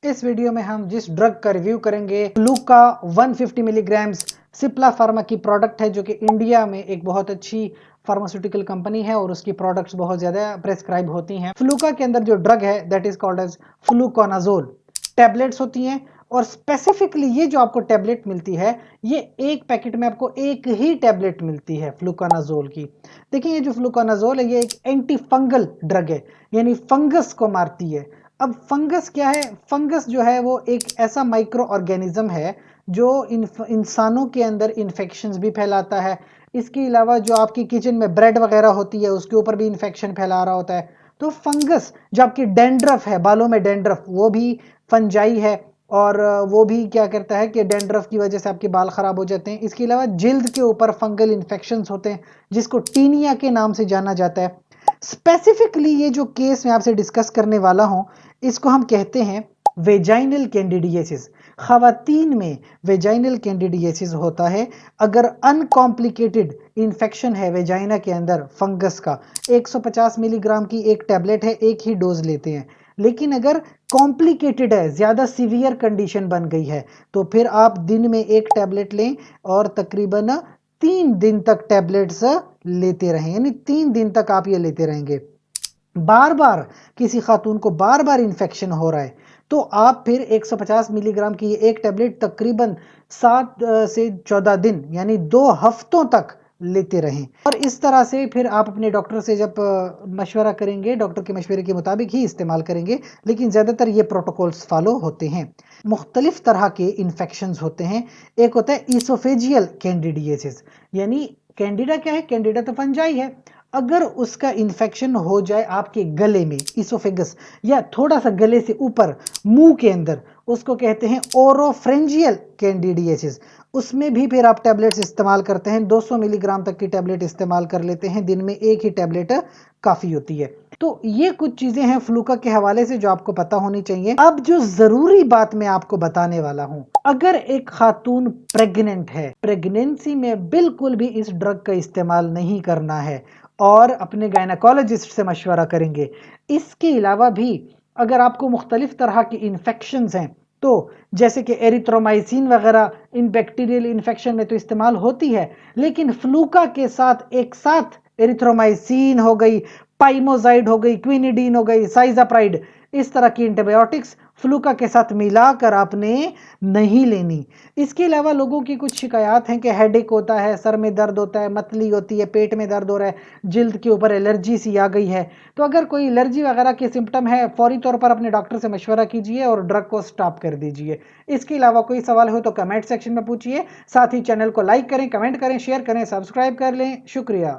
इस वीडियो में हम जिस ड्रग का रिव्यू करेंगे फ्लूका 150 मिलीग्राम्स सिप्ला फार्मा की प्रोडक्ट है, जो कि इंडिया में एक बहुत अच्छी फार्मास्यूटिकल कंपनी है और उसकी प्रोडक्ट्स बहुत ज़्यादा प्रेस्क्राइब होती हैं। फ्लूका के अंदर जो ड्रग है that is called as fluconazole tablets होती हैं। और स्पेसिफिकली ये जो आपको टैबलेट मिलती है, ये एक पैकेट में आपको एक ही टैबलेट मिलती है फ्लूकोनाजोल की। देखिए, ये जो फ्लूकोनाजोल है ये एक एंटी फंगल ड्रग है, यानी फंगस को मारती है। अब फंगस क्या है? फंगस जो है वो एक ऐसा माइक्रो ऑर्गेनिज्म है जो इंसानों के अंदर इन्फेक्शंस भी फैलाता है। इसके अलावा जो आपकी किचन में ब्रेड वगैरह होती है उसके ऊपर भी इन्फेक्शन फैला रहा होता है। तो फंगस, जो आपकी डेंड्रफ है, बालों में डेंड्रफ, वो भी फंजाई है। और वो भी क्या करता है कि डेंड्रफ की वजह से आपके बाल खराब हो जाते हैं। इसके अलावा जिल्द के ऊपर फंगल इन्फेक्शंस होते हैं जिसको टीनिया के नाम से जाना जाता है। स्पेसिफिकली ये जो केस मैं आपसे डिस्कस करने वाला हूं, इसको हम कहते हैं वेजाइनल कैंडिडियासिस। खवातीन में वेजाइनल कैंडिडियासिस होता है अगर अनकॉम्प्लिकेटेड इन्फेक्शन है वेजाइना के अंदर फंगस का। 150 मिलीग्राम की एक टैबलेट है, एक ही डोज लेते हैं। लेकिन अगर कॉम्प्लिकेटेड है, ज़्यादा सीवियर कंडीशन बन गई है, तो फिर आप दिन में एक टैबलेट लें और तकरीबन 3 दिन तक टैबलेट्स लेते रहें, यानी 3 दिन तक आप ये लेते रहेंगे। बार बार किसी खातून को बार बार इन्फेक्शन हो रहा है तो आप फिर 150 मिलीग्राम की एक टैबलेट तकरीबन 7 से 14 दिन यानी 2 हफ्तों तक लेते रहें। और इस तरह से फिर आप अपने डॉक्टर से जब मशवरा करेंगे, डॉक्टर के मशवरे के मुताबिक ही इस्तेमाल करेंगे। लेकिन ज़्यादातर ये प्रोटोकॉल्स फॉलो होते हैं। मुख्तलिफ तरह के इन्फेक्शंस होते हैं। एक होता है ईसोफेजियल कैंडिडियासिस, यानी कैंडिडा क्या है? कैंडिडा तो फंजाई है। अगर उसका इन्फेक्शन हो जाए आपके गले में, इसोफेगस, या थोड़ा सा गले से ऊपर मुंह के अंदर, उसको कहते हैं ओरोफ्रेंजियल कैंडिडियासिस। उसमें भी फिर आप टैबलेट्स इस्तेमाल करते हैं। 200 मिलीग्राम तक की टैबलेट इस्तेमाल कर लेते हैं, दिन में एक ही टैबलेट काफ़ी होती है। तो ये कुछ चीज़ें हैं फ्लूका के हवाले से जो आपको पता होनी चाहिए। अब जो ज़रूरी बात मैं आपको बताने वाला हूं, अगर एक खातून प्रेग्नेंट है, प्रेगनेंसी में बिल्कुल भी इस ड्रग का इस्तेमाल नहीं करना है और अपने गायनाकोलॉजिस्ट से मशवरा करेंगे। इसके अलावा भी अगर आपको मुख्तलिफ तरह की इन्फेक्शंस हैं, तो जैसे कि एरिथ्रोमाइसिन वगैरह इन बैक्टीरियल इन्फेक्शन में तो इस्तेमाल होती है, लेकिन फ्लूका के साथ एक साथ एरिथ्रोमाइसिन हो गई, पाइमोजाइड हो गई, क्विनिडीन हो गई, साइजाप्राइड, इस तरह की एंटीबायोटिक्स फ्लूका के साथ मिलाकर आपने नहीं लेनी। इसके अलावा लोगों की कुछ शिकायत हैं कि हेडेक होता है, सर में दर्द होता है, मतली होती है, पेट में दर्द हो रहा है, जिल्द के ऊपर एलर्जी सी आ गई है। तो अगर कोई एलर्जी वगैरह के सिम्टम है, फौरी तौर पर अपने डॉक्टर से मशवरा कीजिए और ड्रग को स्टॉप कर दीजिए। इसके अलावा कोई सवाल हो तो कमेंट सेक्शन में पूछिए। साथ ही चैनल को लाइक करें, कमेंट करें, शेयर करें, सब्सक्राइब कर लें। शुक्रिया।